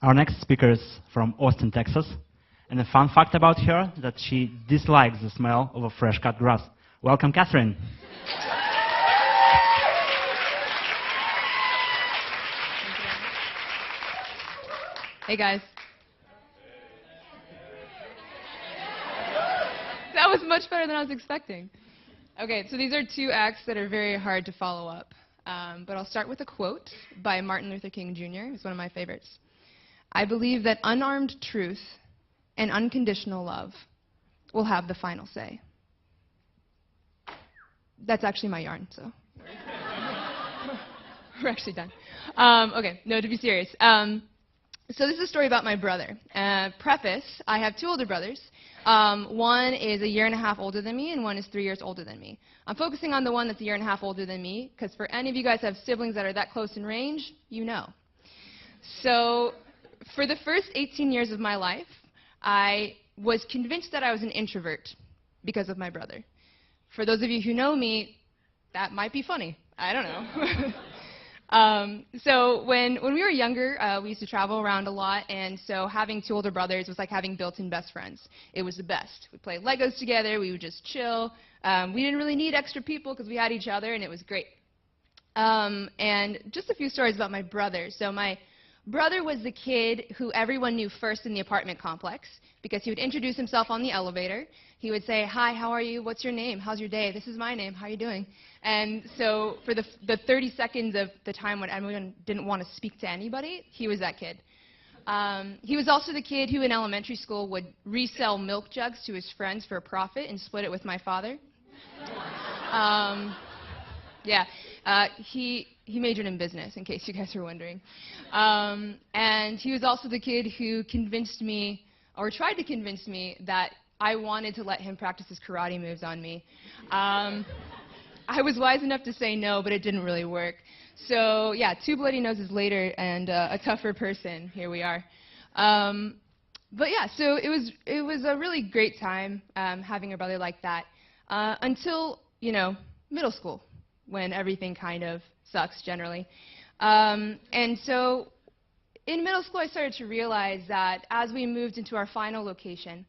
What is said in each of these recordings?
Our next speaker is from Austin, Texas. And a fun fact about her is that she dislikes the smell of a fresh cut grass. Welcome, Catherine. Hey, guys. That was much better than I was expecting. Okay, so these are two acts that are very hard to follow up. But I'll start with a quote by Martin Luther King Jr. It's one of my favorites. I believe that unarmed truth and unconditional love will have the final say. That's actually my yarn, so we're actually done. Okay, no, to be serious. So this is a story about my brother. Preface, I have two older brothers. One is a year and a half older than me, and one is 3 years older than me. I'm focusing on the one that's a year and a half older than me, because for any of you guys who have siblings that are that close in range, you know. So for the first 18 years of my life, I was convinced that I was an introvert because of my brother. For those of you who know me, that might be funny. I don't know. So when we were younger, we used to travel around a lot, and so having two older brothers was like having built-in best friends. It was the best. We'd play Legos together. We would just chill. We didn't really need extra people because we had each other, and it was great. And just a few stories about my brother. So my brother was the kid who everyone knew first in the apartment complex because he would introduce himself on the elevator. He would say, "Hi, how are you? What's your name? How's your day? This is my name. How are you doing?" And so for the 30 seconds of the time when everyone didn't want to speak to anybody, he was that kid. He was also the kid who in elementary school would resell milk jugs to his friends for a profit and split it with my father. He majored in business, in case you guys are wondering. And he was also the kid who convinced me, or tried to convince me, that I wanted to let him practice his karate moves on me. I was wise enough to say no, but it didn't really work. So yeah, 2 bloody noses later and a tougher person, here we are. But yeah, so it was a really great time having a brother like that until, you know, middle school, when everything kind of sucks generally. And so in middle school, I started to realize that as we moved into our final location,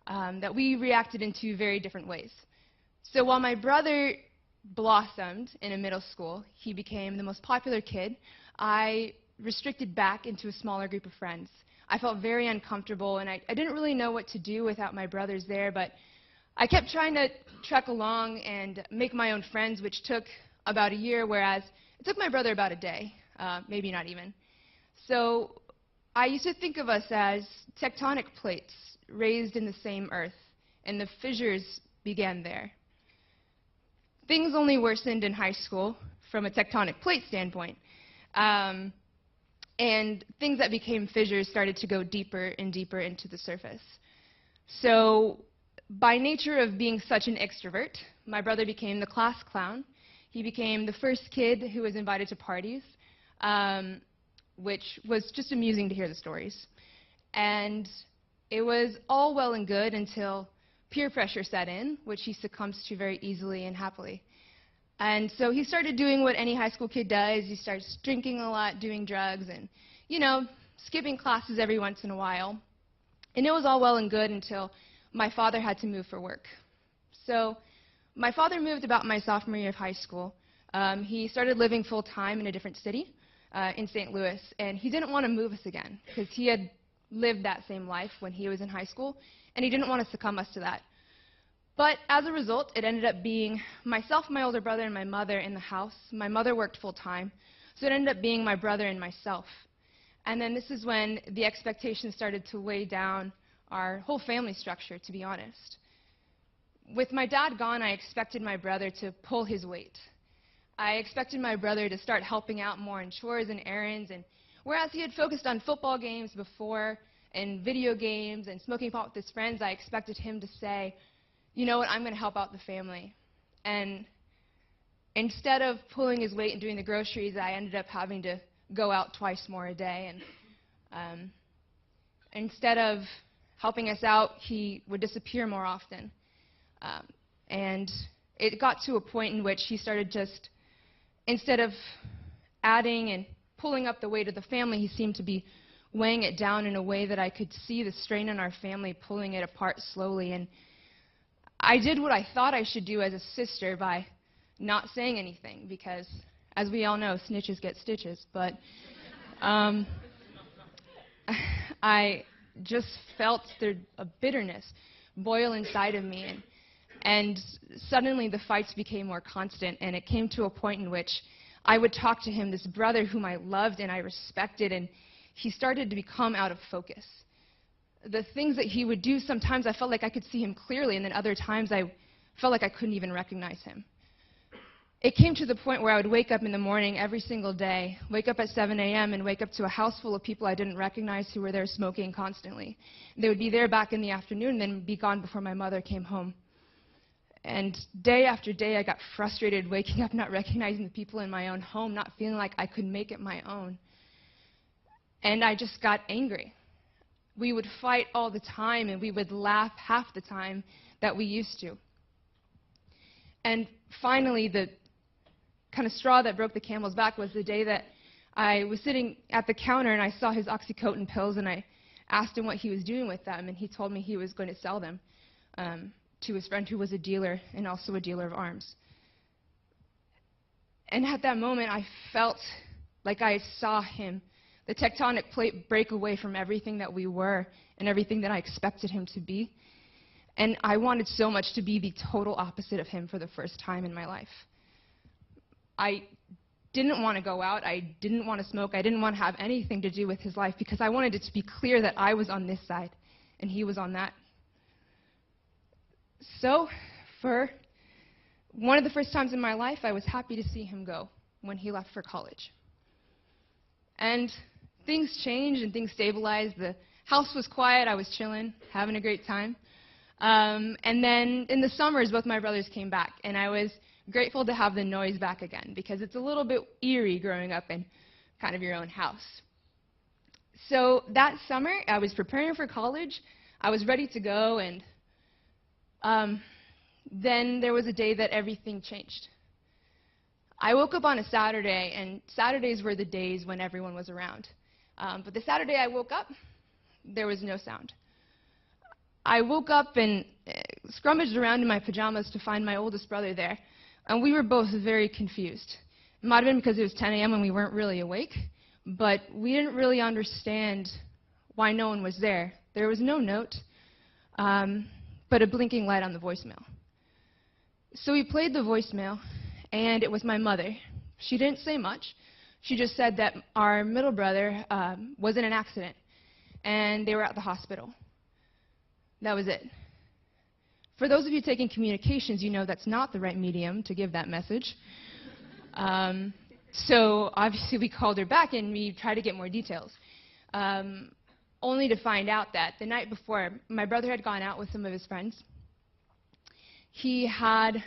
that we reacted in two very different ways. So while my brother blossomed in a middle school, he became the most popular kid, I restricted back into a smaller group of friends. I felt very uncomfortable, and I didn't really know what to do without my brothers there, but I kept trying to trek along and make my own friends, which took about a year, whereas it took my brother about a day, maybe not even. So I used to think of us as tectonic plates raised in the same earth, and the fissures began there. Things only worsened in high school from a tectonic plate standpoint, and things that became fissures started to go deeper and deeper into the surface. So by nature of being such an extrovert, my brother became the class clown. He became the first kid who was invited to parties, which was just amusing to hear the stories. And it was all well and good until peer pressure set in, which he succumbs to very easily and happily. And so he started doing what any high school kid does. He starts drinking a lot, doing drugs, and, you know, skipping classes every once in a while. And it was all well and good until my father had to move for work. So my father moved about my sophomore year of high school. He started living full-time in a different city in St. Louis, and he didn't want to move us again because he had lived that same life when he was in high school, and he didn't want to succumb us to that. But as a result, it ended up being myself, my older brother, and my mother in the house. My mother worked full-time, so it ended up being my brother and myself. And then this is when the expectations started to weigh down our whole family structure, to be honest. With my dad gone, I expected my brother to pull his weight. I expected my brother to start helping out more in chores and errands, and whereas he had focused on football games before and video games and smoking pot with his friends, I expected him to say, "You know what, I'm going to help out the family." And instead of pulling his weight and doing the groceries, I ended up having to go out twice more a day. And instead of helping us out, he would disappear more often. And it got to a point in which he started just, instead of adding and pulling up the weight of the family, he seemed to be weighing it down in a way that I could see the strain on our family pulling it apart slowly. And I did what I thought I should do as a sister by not saying anything, because, as we all know, snitches get stitches. But I just felt a bitterness boil inside of me, and suddenly the fights became more constant, and it came to a point in which I would talk to him, this brother whom I loved and I respected, and he started to become out of focus. The things that he would do, sometimes I felt like I could see him clearly, and then other times I felt like I couldn't even recognize him. It came to the point where I would wake up in the morning every single day, wake up at 7 a.m. and wake up to a house full of people I didn't recognize who were there smoking constantly. They would be there back in the afternoon and then be gone before my mother came home. And day after day I got frustrated waking up not recognizing the people in my own home, not feeling like I could make it my own. And I just got angry. We would fight all the time, and we would laugh half the time that we used to. And finally, the kind of straw that broke the camel's back was the day that I was sitting at the counter and I saw his Oxycontin pills, and I asked him what he was doing with them, and he told me he was going to sell them to his friend who was a dealer and also a dealer of arms. And at that moment, I felt like I saw him, the tectonic plate break away from everything that we were and everything that I expected him to be. And I wanted so much to be the total opposite of him for the first time in my life. I didn't want to go out. I didn't want to smoke. I didn't want to have anything to do with his life, because I wanted it to be clear that I was on this side and he was on that. So, for one of the first times in my life, I was happy to see him go when he left for college. And things changed and things stabilized. The house was quiet. I was chilling, having a great time. And then in the summers, both my brothers came back, and I was grateful to have the noise back again, because it's a little bit eerie growing up in kind of your own house. So that summer, I was preparing for college. I was ready to go, and then there was a day that everything changed. I woke up on a Saturday, and Saturdays were the days when everyone was around. But the Saturday I woke up, there was no sound. I woke up and scrummaged around in my pajamas to find my oldest brother there, and we were both very confused. It might have been because it was 10 a.m. and we weren't really awake, but we didn't really understand why no one was there. There was no note, but a blinking light on the voicemail. So we played the voicemail, and it was my mother. She didn't say much. She just said that our middle brother was in an accident, and they were at the hospital. That was it. For those of you taking communications, you know that's not the right medium to give that message. So obviously we called her back and we tried to get more details, only to find out that the night before, my brother had gone out with some of his friends. He had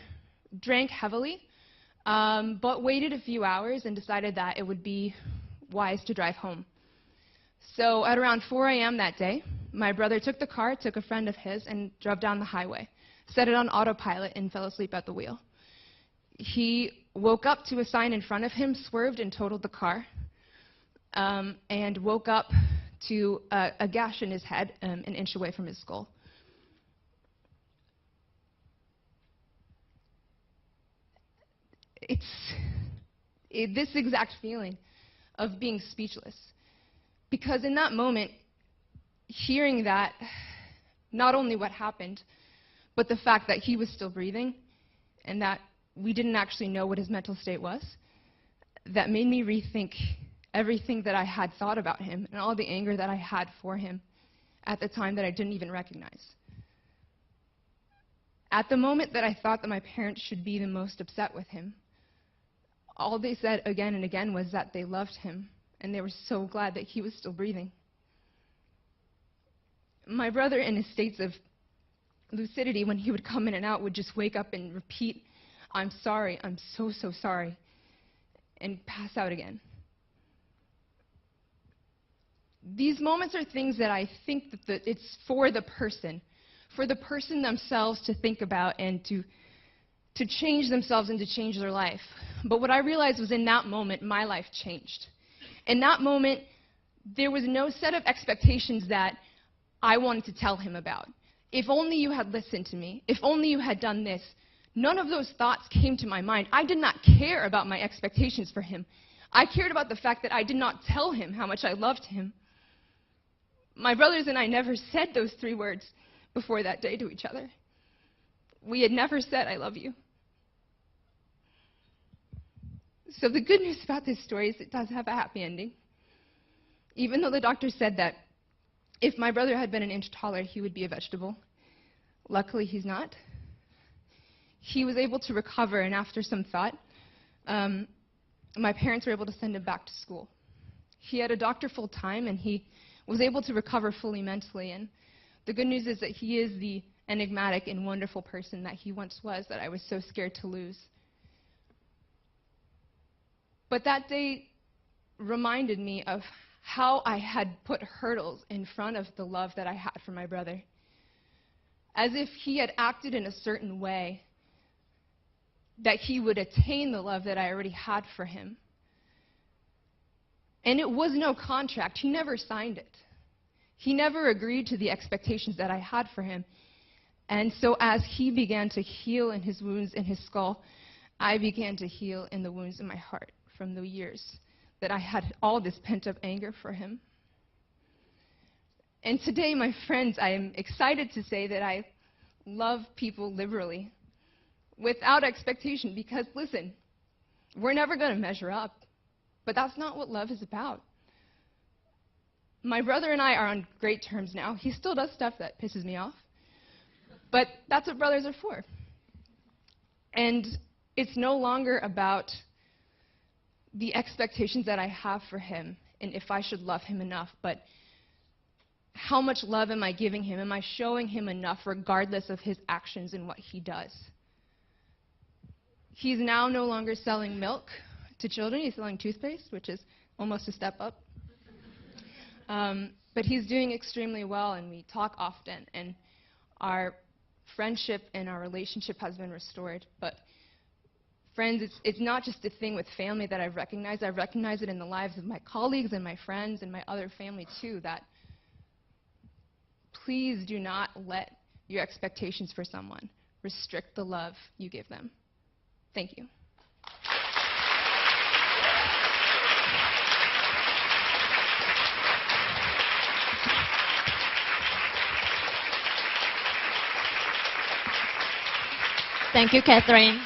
drank heavily, but waited a few hours and decided that it would be wise to drive home. So at around 4 a.m. that day, my brother took the car, took a friend of his, and drove down the highway, set it on autopilot, and fell asleep at the wheel. He woke up to a sign in front of him, swerved, and totaled the car, and woke up to a gash in his head an inch away from his skull. It's this exact feeling of being speechless. Because in that moment, hearing that, not only what happened, but the fact that he was still breathing and that we didn't actually know what his mental state was, that made me rethink everything that I had thought about him and all the anger that I had for him at the time that I didn't even recognize. At the moment that I thought that my parents should be the most upset with him, all they said again and again was that they loved him and they were so glad that he was still breathing. My brother, in his states of lucidity, when he would come in and out, would just wake up and repeat, "I'm sorry, I'm so, so sorry," and pass out again. These moments are things that I think that it's for the person themselves to think about and to change themselves and to change their life. But what I realized was in that moment, my life changed. In that moment, there was no set of expectations that I wanted to tell him about. If only you had listened to me. If only you had done this. None of those thoughts came to my mind. I did not care about my expectations for him. I cared about the fact that I did not tell him how much I loved him. My brothers and I never said those 3 words before that day to each other. We had never said, "I love you." So the good news about this story is it does have a happy ending. Even though the doctor said that if my brother had been an inch taller, he would be a vegetable. Luckily, he's not. He was able to recover, and after some thought, my parents were able to send him back to school. He had a doctor full-time, and he was able to recover fully mentally. And the good news is that he is the enigmatic and wonderful person that he once was, that I was so scared to lose. But that day reminded me of how I had put hurdles in front of the love that I had for my brother. As if he had acted in a certain way, that he would attain the love that I already had for him. And it was no contract. He never signed it. He never agreed to the expectations that I had for him. And so as he began to heal in his wounds in his skull, I began to heal in the wounds in my heart from the years that I had all this pent-up anger for him. And today, my friends, I am excited to say that I love people liberally, without expectation, because, listen, we're never going to measure up, but that's not what love is about. My brother and I are on great terms now. He still does stuff that pisses me off, but that's what brothers are for. And it's no longer about the expectations that I have for him and if I should love him enough, but how much love am I giving him? Am I showing him enough regardless of his actions and what he does? He's now no longer selling milk to children. He's selling toothpaste, which is almost a step up. But he's doing extremely well, and we talk often, and our friendship and our relationship has been restored. But friends, it's not just a thing with family that I've recognized. I've recognized it in the lives of my colleagues and my friends and my other family too, that please do not let your expectations for someone restrict the love you give them. Thank you. Thank you, Catherine.